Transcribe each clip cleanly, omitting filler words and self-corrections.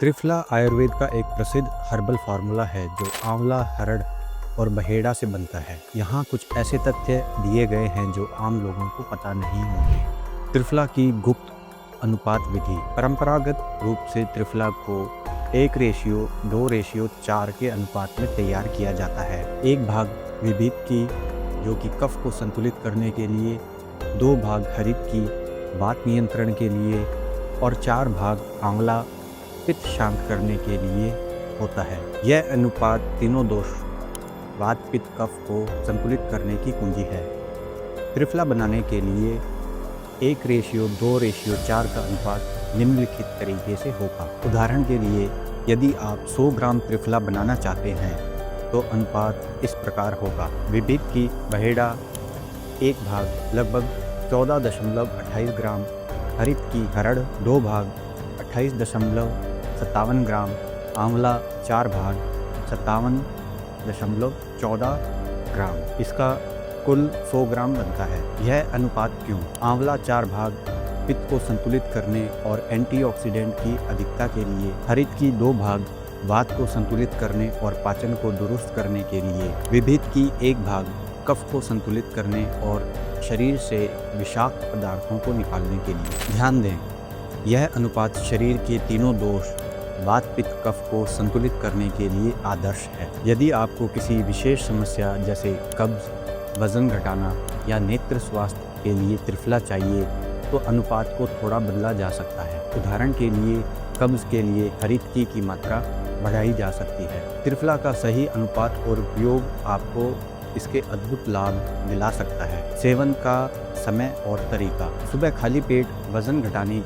त्रिफला आयुर्वेद का एक प्रसिद्ध हर्बल फार्मूला है जो आंवला, हरड़ और बहेड़ा से बनता है। यहाँ कुछ ऐसे तथ्य दिए गए हैं जो आम लोगों को पता नहीं होंगे। त्रिफला की गुप्त अनुपात विधि। परंपरागत रूप से त्रिफला को 1:2:4 के अनुपात में तैयार किया जाता है। 1 भाग विभित की जो कि कफ को संतुलित करने के लिए, 2 भाग हरित की वात नियंत्रण के लिए और 4 भाग आंवला पित्त शांत करने के लिए होता है। यह अनुपात तीनों दोष वात, पित्त, कफ को संतुलित करने की कुंजी है। त्रिफला बनाने के लिए 1:2:4 का अनुपात निम्नलिखित तरीके से होगा। उदाहरण के लिए यदि आप 100 ग्राम त्रिफला बनाना चाहते हैं तो अनुपात इस प्रकार होगा। विभित की बहेड़ा 1 भाग लगभग 14.28 ग्राम, हरित की हरड़ 2 भाग 28.57 ग्राम, आंवला 4 भाग 57.14 ग्राम। इसका कुल 100 ग्राम बनता है। यह अनुपात क्यों? आंवला 4 भाग पित्त को संतुलित करने और एंटीऑक्सीडेंट की अधिकता के लिए, हरित की 2 भाग वात को संतुलित करने और पाचन को दुरुस्त करने के लिए, विभित की 1 भाग कफ को संतुलित करने और शरीर से विषाक्त पदार्थों को निकालने के लिए। ध्यान दें, यह अनुपात शरीर के तीनों दोष वात, पित्त, कफ को संतुलित करने के लिए आदर्श है। यदि आपको किसी विशेष समस्या जैसे कब्ज, वजन घटाना या नेत्र स्वास्थ्य के लिए त्रिफला चाहिए तो अनुपात को थोड़ा बदला जा सकता है। उदाहरण के लिए कब्ज के लिए हरित की मात्रा बढ़ाई जा सकती है। त्रिफला का सही अनुपात और उपयोग आपको इसके अद्भुत लाभ दिला सकता है। सेवन का समय और तरीका। सुबह खाली पेट वजन घटाने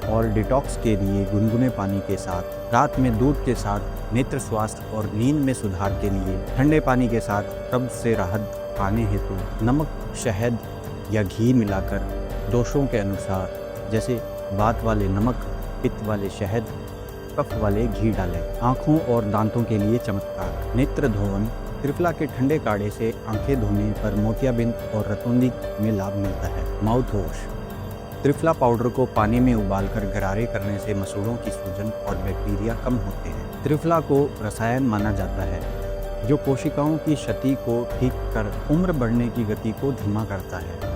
और डिटॉक्स के लिए गुनगुने पानी के साथ, रात में दूध के साथ नेत्र स्वास्थ्य और नींद में सुधार के लिए, ठंडे पानी के साथ कब्ज से राहत पाने हेतु नमक, शहद या घी मिलाकर दोषों के अनुसार, जैसे वात वाले नमक, पित्त वाले शहद, कफ वाले घी डालें। आँखों और दांतों के लिए चमत्कार। नेत्र धोवन। त्रिफला के ठंडे काढ़े से आंखें धोने पर मोतियाबिंद और रतौंधी में लाभ मिलता है। Mouth wash. त्रिफला पाउडर को पानी में उबालकर गरारे करने से मसूड़ों की सूजन और बैक्टीरिया कम होते हैं। त्रिफला को रसायन माना जाता है जो कोशिकाओं की क्षति को ठीक कर उम्र बढ़ने की गति को धीमा करता है।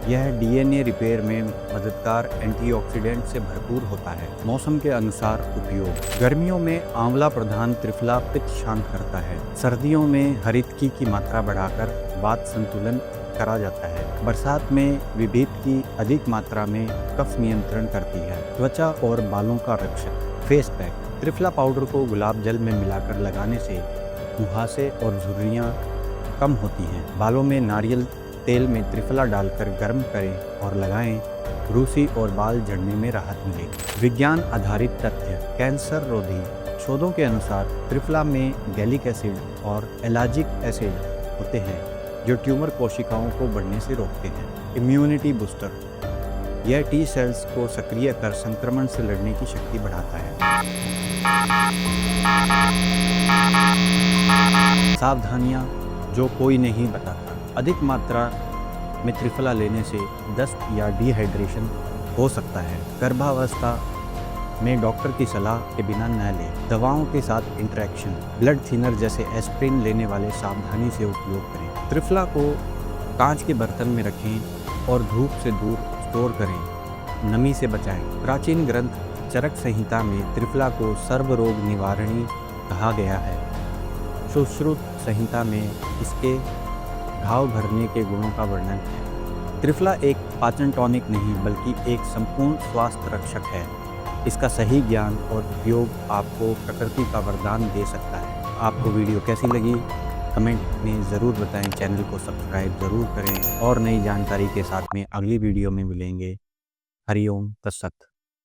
यह डीएनए रिपेयर में मददगार एंटीऑक्सीडेंट से भरपूर होता है। मौसम के अनुसार उपयोग। गर्मियों में आंवला प्रधान त्रिफला पित्त शांत करता है। सर्दियों में हरित की मात्रा बढ़ाकर वात संतुलन करा जाता है। बरसात में विभित की अधिक मात्रा में कफ नियंत्रण करती है। त्वचा और बालों का रक्षक। Face pack. त्रिफला पाउडर को गुलाब जल में मिलाकर लगाने से मुहासे और झुर्रियाँ कम होती हैं। बालों में नारियल तेल में त्रिफला डालकर गर्म करें और लगाएं। रूसी और बाल झड़ने में राहत मिलेगी। विज्ञान आधारित तथ्य। कैंसर रोधी शोधों के अनुसार त्रिफला में गैलिक एसिड और एलाजिक एसिड होते हैं जो ट्यूमर कोशिकाओं को बढ़ने से रोकते हैं। Immunity booster. यह टी सेल्स को सक्रिय कर संक्रमण से लड़ने की शक्ति बढ़ाता है। सावधानियां जो कोई नहीं बताता। अधिक मात्रा में त्रिफला लेने से दस्त या डिहाइड्रेशन हो सकता है। गर्भावस्था में डॉक्टर की सलाह के बिना न लें। दवाओं के साथ इंटरेक्शन। ब्लड थिनर जैसे एस्प्रिन लेने वाले सावधानी से उपयोग करें। त्रिफला को कांच के बर्तन में रखें और धूप से दूर स्टोर करें। नमी से बचाएं। प्राचीन ग्रंथ चरक संहिता में त्रिफला को सर्वरोग निवारणी कहा गया है। सुश्रुत संहिता में इसके घाव भरने के गुणों का वर्णन है। त्रिफला एक पाचन टॉनिक नहीं बल्कि एक संपूर्ण स्वास्थ्य रक्षक है। इसका सही ज्ञान और उपयोग आपको प्रकृति का वरदान दे सकता है। आपको वीडियो कैसी लगी कमेंट में ज़रूर बताएं। चैनल को सब्सक्राइब ज़रूर करें और नई जानकारी के साथ में अगली वीडियो में मिलेंगे। हरिओम तत्सत।